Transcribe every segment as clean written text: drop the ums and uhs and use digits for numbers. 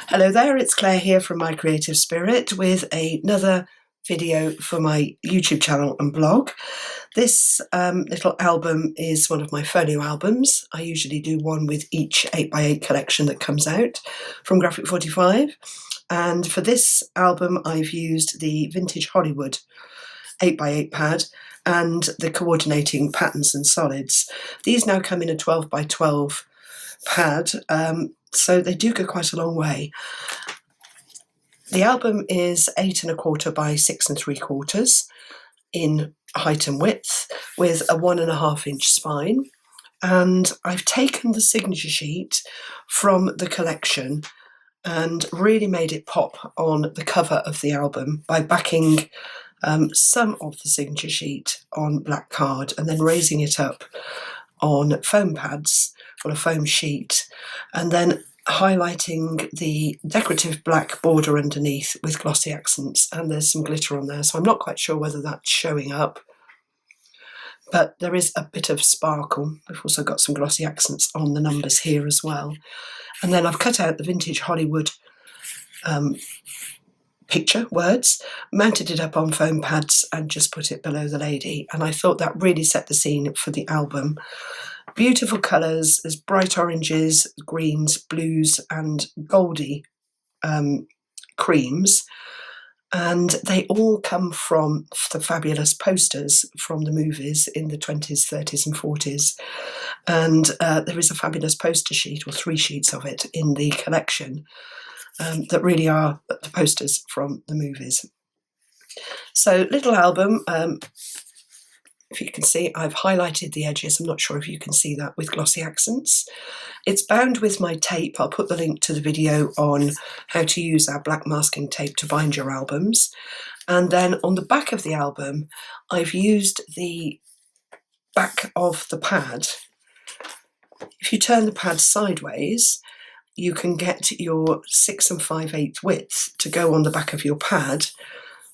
Hello there, it's Claire here from My Creative Spirit with another video for my YouTube channel and blog. This little album is one of my folio albums. I usually do one with each 8x8 collection that comes out from Graphic 45. And for this album I've used the Vintage Hollywood 8x8 pad and the coordinating patterns and solids. These now come in a 12x12 pad, so they do go quite a long way. The album is 8 1/4 by 6 3/4 in height and width with a 1.5 inch spine, and I've taken the signature sheet from the collection and really made it pop on the cover of the album by backing some of the signature sheet on black card and then raising it up on foam pads on a foam sheet, and then highlighting the decorative black border underneath with glossy accents, and there's some glitter on there, so I'm not quite sure whether that's showing up, but there is a bit of sparkle. I've also got some glossy accents on the numbers here as well. And then I've cut out the Vintage Hollywood picture, words, mounted it up on foam pads and just put it below the lady, and I thought that really set the scene for the album. Beautiful colours, there's bright oranges, greens, blues and goldy creams, and they all come from the fabulous posters from the movies in the 20s, 30s and 40s, and there is a fabulous poster sheet, or 3 sheets of it, in the collection that really are the posters from the movies. So, little album. If you can see, I've highlighted the edges. I'm not sure if you can see that, with glossy accents. It's bound with my tape. I'll put the link to the video on how to use our black masking tape to bind your albums. And then on the back of the album, I've used the back of the pad. If you turn the pad sideways, you can get your 6 5/8 width to go on the back of your pad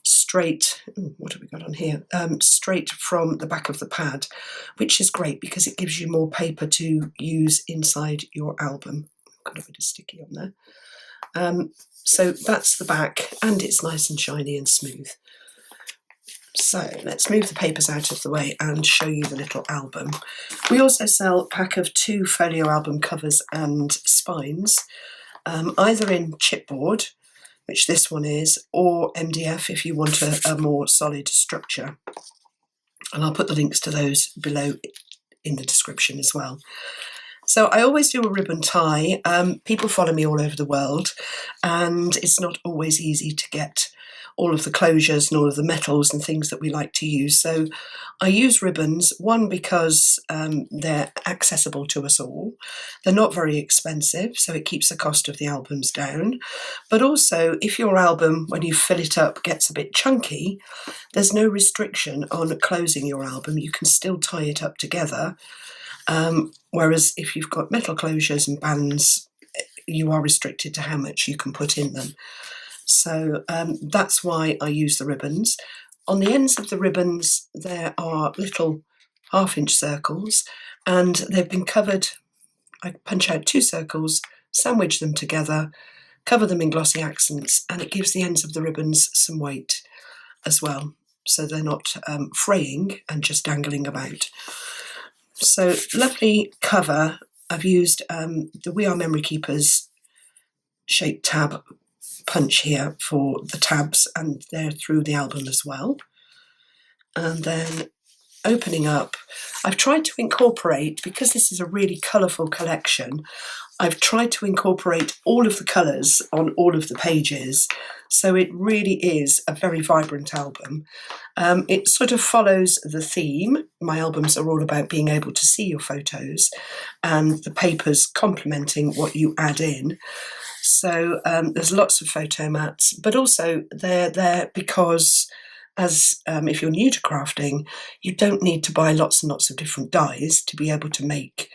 straight, what have we got on here? Straight from the back of the pad, which is great because it gives you more paper to use inside your album. Got a bit of sticky on there. So that's the back, and it's nice and shiny and smooth. So let's move the papers out of the way and show you the little album. We also sell a pack of 2 folio album covers and spines, either in chipboard, which this one is, or MDF if you want a more solid structure. And I'll put the links to those below in the description as well. So I always do a ribbon tie. People follow me all over the world, and it's not always easy to get all of the closures and all of the metals and things that we like to use. So I use ribbons, one because they're accessible to us all. They're not very expensive, so it keeps the cost of the albums down. But also, if your album, when you fill it up, gets a bit chunky, there's no restriction on closing your album. You can still tie it up together. Whereas if you've got metal closures and bands, you are restricted to how much you can put in them. So that's why I use the ribbons. On the ends of the ribbons there are little 1/2 inch circles, and they've been covered. I punch out 2 circles, sandwich them together, cover them in glossy accents, and it gives the ends of the ribbons some weight as well, so they're not fraying and just dangling about. So lovely cover. I've used the We Are Memory Keepers shaped tab punch here for the tabs, and they're through the album as well. And then opening up, I've tried to incorporate, because this is a really colourful collection, I've tried to incorporate all of the colours on all of the pages, so it really is a very vibrant album. It sort of follows the theme. My albums are all about being able to see your photos and the papers complementing what you add in. So there's lots of photo mats, but also they're there because, as if you're new to crafting, you don't need to buy lots and lots of different dies to be able to make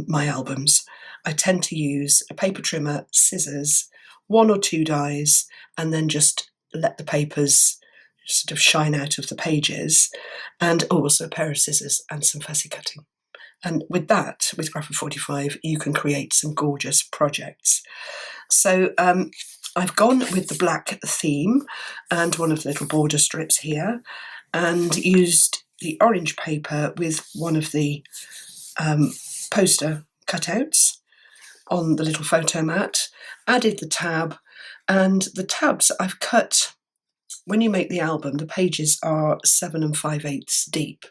my albums. I tend to use a paper trimmer, scissors, 1 or 2 dies, and then just let the papers sort of shine out of the pages, and also a pair of scissors and some fussy cutting. And with that, with Graphic 45, you can create some gorgeous projects. So I've gone with the black theme and one of the little border strips here, and used the orange paper with one of the poster cutouts on the little photo mat, added the tab, and the tabs I've cut. When you make the album, the pages are 7 5/8 deep,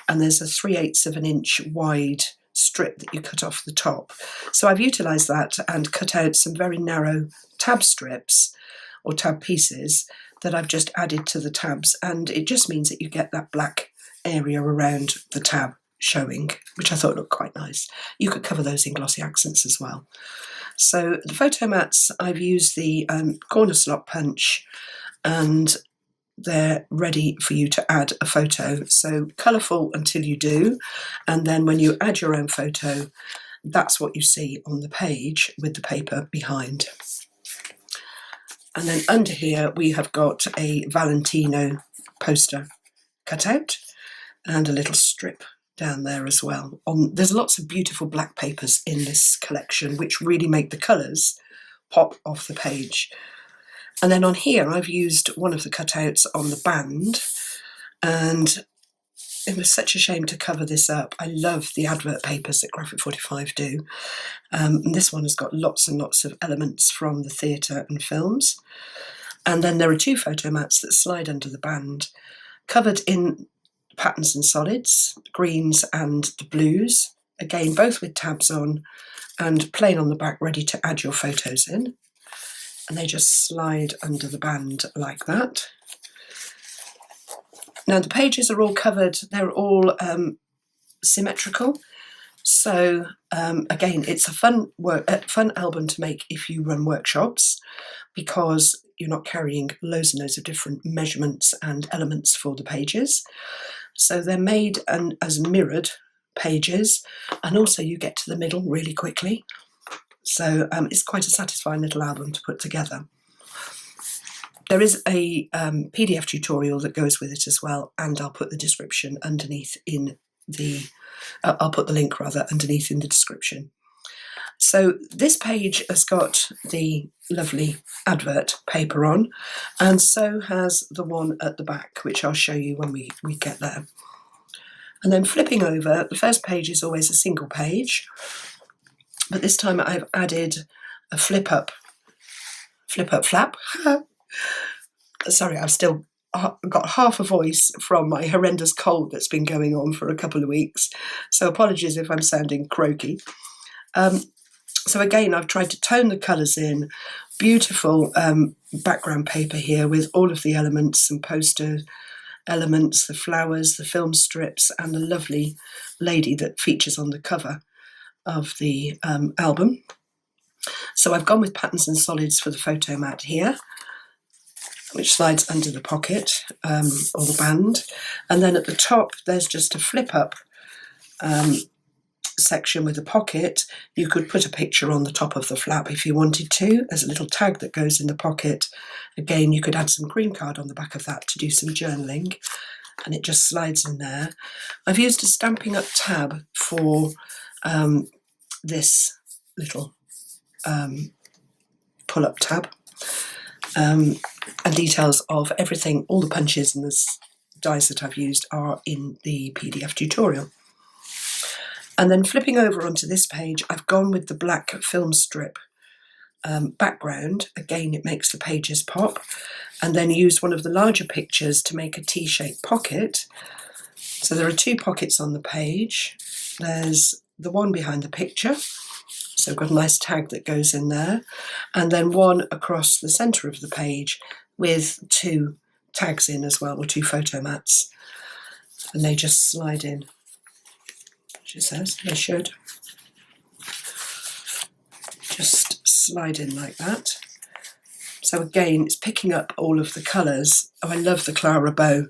and there's a 3/8 of an inch wide strip that you cut off the top. So I've utilised that and cut out some very narrow tab strips or tab pieces that I've just added to the tabs, and it just means that you get that black area around the tab showing, which I thought looked quite nice. You could cover those in glossy accents as well. So the photo mats, I've used the corner slot punch, and they're ready for you to add a photo. So colourful until you do, and then when you add your own photo, that's what you see on the page with the paper behind. And then under here we have got a Valentino poster cutout and a little strip down there as well. There's lots of beautiful black papers in this collection which really make the colours pop off the page. And then on here I've used one of the cutouts on the band, and it was such a shame to cover this up. I love the advert papers that Graphic 45 do. And this one has got lots and lots of elements from the theatre and films. And then there are two photo mats that slide under the band, covered in patterns and solids, greens and the blues, again both with tabs on and plain on the back, ready to add your photos in. And they just slide under the band like that. Now the pages are all covered, they're all symmetrical. So again, it's a fun album to make if you run workshops, because you're not carrying loads and loads of different measurements and elements for the pages. So they're made as mirrored pages, and also you get to the middle really quickly. So it's quite a satisfying little album to put together. There is a PDF tutorial that goes with it as well, and I'll put the description underneath in the, I'll put the link rather underneath in the description. So this page has got the lovely advert paper on, and so has the one at the back, which I'll show you when we get there. And then flipping over, the first page is always a single page, but this time I've added a flip-up flap. Sorry, I've still got half a voice from my horrendous cold that's been going on for a couple of weeks, so apologies if I'm sounding croaky. So again, I've tried to tone the colours in. Beautiful background paper here with all of the elements and poster elements, the flowers, the film strips, and the lovely lady that features on the cover of the album. So I've gone with patterns and solids for the photo mat here, which slides under the pocket or the band. And then at the top, there's just a flip up section with a pocket. You could put a picture on the top of the flap if you wanted to. There's a little tag that goes in the pocket. Again, you could add some green card on the back of that to do some journaling, and it just slides in there. I've used a Stampin' Up tab for this little pull-up tab, and details of everything, all the punches and the dies that I've used are in the PDF tutorial. And then flipping over onto this page, I've gone with the black film strip background. Again, it makes the pages pop. And then used one of the larger pictures to make a T-shaped pocket. So there are two pockets on the page. There's the one behind the picture. So I've got a nice tag that goes in there. And then one across the centre of the page with two tags in as well, or two photo mats. And they just slide in. She says they should just slide in like that. So again, it's picking up all of the colours. Oh, I love the Clara Bow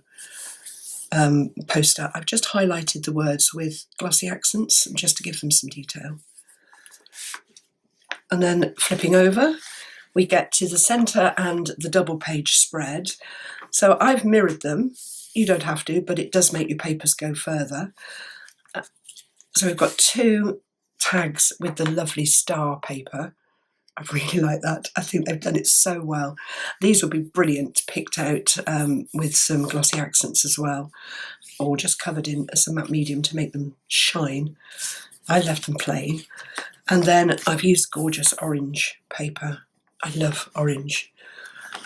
poster. I've just highlighted the words with glossy accents just to give them some detail. And then flipping over, we get to the centre and the double page spread. So I've mirrored them. You don't have to, but it does make your papers go further. So we've got two tags with the lovely star paper I really like that. I think they've done it so well. These would be brilliant picked out with some glossy accents as well, or just covered in some matte medium to make them shine. I left them plain. And then I've used gorgeous orange paper. I love orange.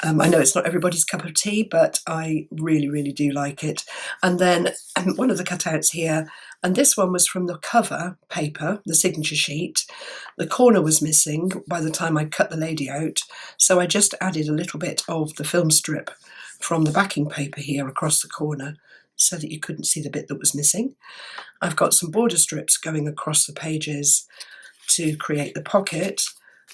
I know it's not everybody's cup of tea, but I really, really do like it. And then one of the cutouts here, and this one was from the cover paper, the signature sheet. The corner was missing by the time I cut the lady out, so I just added a little bit of the film strip from the backing paper here across the corner so that you couldn't see the bit that was missing. I've got some border strips going across the pages to create the pocket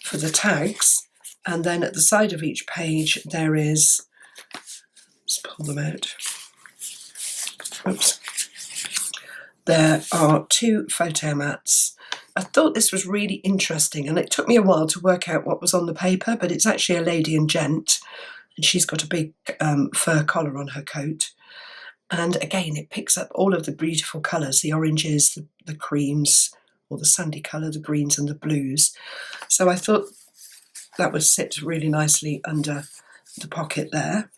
for the tags. And then at the side of each page there is, let's pull them out, oops, there are 2 photo mats. I thought this was really interesting, and it took me a while to work out what was on the paper, but it's actually a lady and gent, and she's got a big fur collar on her coat. And again, it picks up all of the beautiful colours, the oranges, the creams, or the sandy colour, the greens and the blues. So I thought that would sit really nicely under the pocket there.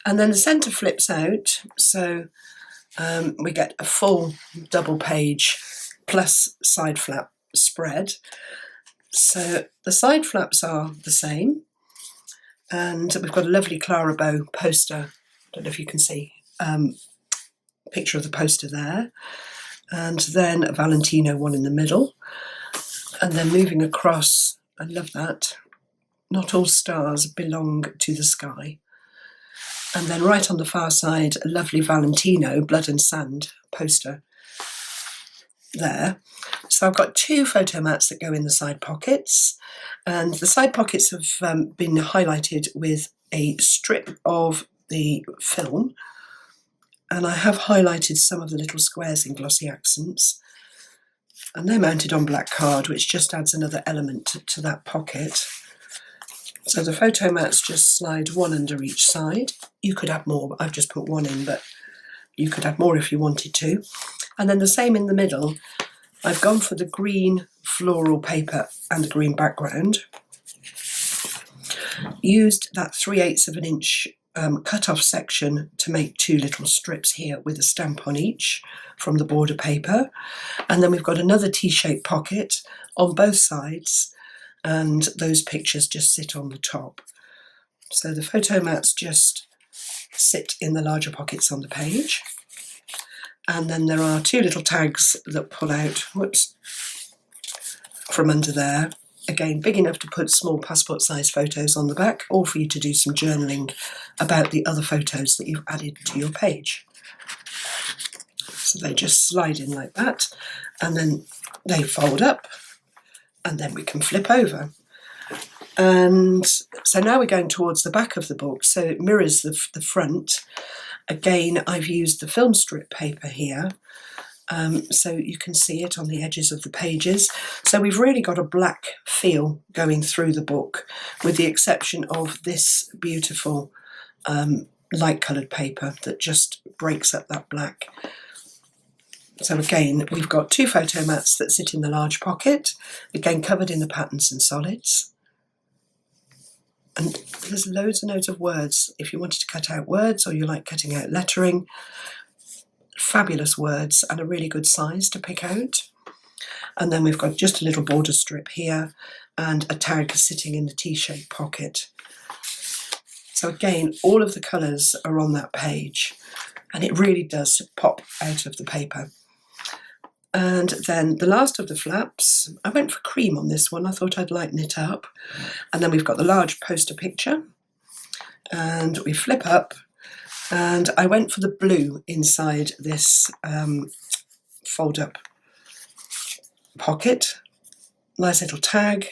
And then the centre flips out, so we get a full double page plus side flap spread. So the side flaps are the same, and we've got a lovely Clara Bow poster. I don't know if you can see picture of the poster there, and then a Valentino one in the middle, and then moving across, I love that, not all stars belong to the sky. And then right on the far side, a lovely Valentino blood and sand poster there. So I've got 2 photo mats that go in the side pockets, and the side pockets have been highlighted with a strip of the film, and I have highlighted some of the little squares in glossy accents, and they're mounted on black card, which just adds another element to that pocket. So the photo mats just slide 1 under each side. You could add more, but I've just put 1 in, but you could add more if you wanted to. And then the same in the middle. I've gone for the green floral paper and the green background. Used that 3/8 of an inch cut-off section to make 2 little strips here with a stamp on each from the border paper. And then we've got another T-shaped pocket on both sides, and those pictures just sit on the top. So the photo mats just sit in the larger pockets on the page. And then there are 2 little tags that pull out, whoops, from under there. Again, big enough to put small passport size photos on the back, or for you to do some journaling about the other photos that you've added to your page. So they just slide in like that, and then they fold up, and then we can flip over. And so now we're going towards the back of the book, so it mirrors the front. Again, I've used the film strip paper here, so you can see it on the edges of the pages. So we've really got a black feel going through the book, with the exception of this beautiful light coloured paper that just breaks up that black. So again, we've got 2 photo mats that sit in the large pocket, again covered in the patterns and solids. And there's loads and loads of words. If you wanted to cut out words, or you like cutting out lettering, fabulous words and a really good size to pick out. And then we've got just a little border strip here and a tag sitting in the T-shaped pocket. So again, all of the colours are on that page, and it really does pop out of the paper. And then the last of the flaps, I went for cream on this one. I thought I'd lighten it up. And then we've got the large poster picture, and we flip up, and I went for the blue inside this fold up pocket. Nice little tag,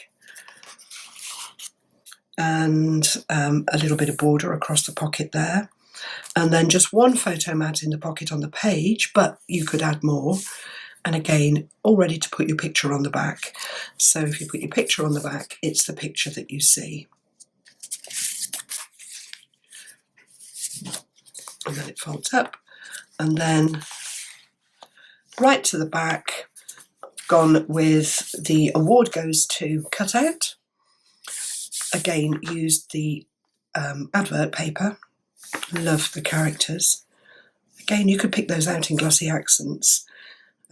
and a little bit of border across the pocket there. And then just 1 photo mat in the pocket on the page, but you could add more. And again, all ready to put your picture on the back. So if you put your picture on the back, it's the picture that you see. And then it folds up. And then right to the back, gone with the award goes to cutout. again, used the advert paper. Love the characters. Again, you could pick those out in glossy accents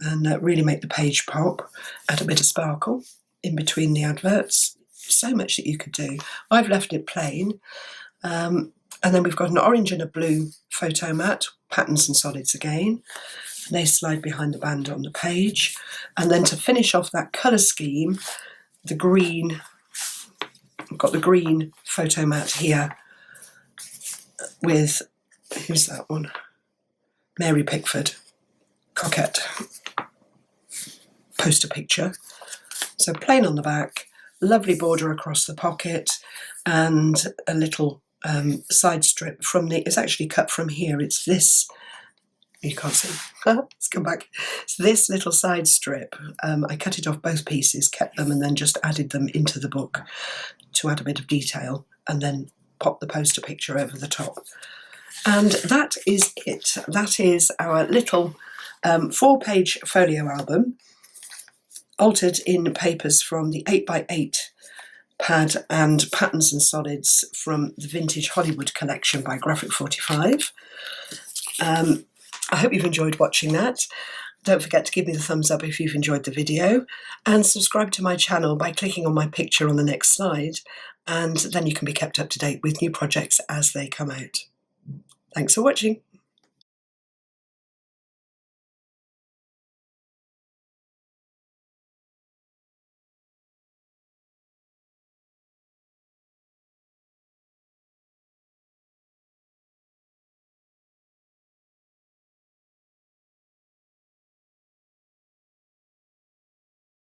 and really make the page pop. Add a bit of sparkle in between the adverts. So much that you could do. I've left it plain. And then we've got an orange and a blue photo mat, patterns and solids again. They slide behind the band on the page. And then to finish off that colour scheme, the green, I've got the green photo mat here with, who's that one? Mary Pickford, Coquette poster picture. So plain on the back, lovely border across the pocket, and a little side strip from the, it's actually cut from here, it's this, you can't see, let's come back, it's this little side strip. I cut it off both pieces, kept them, and then just added them into the book to add a bit of detail, and then pop the poster picture over the top. And that is it. That is our little 4-page folio album, altered in papers from the 8x8 pad and patterns and solids from the Vintage Hollywood collection by Graphic 45. I hope you've enjoyed watching that. Don't forget to give me the thumbs up if you've enjoyed the video, and subscribe to my channel by clicking on my picture on the next slide, and then you can be kept up to date with new projects as they come out. Thanks for watching.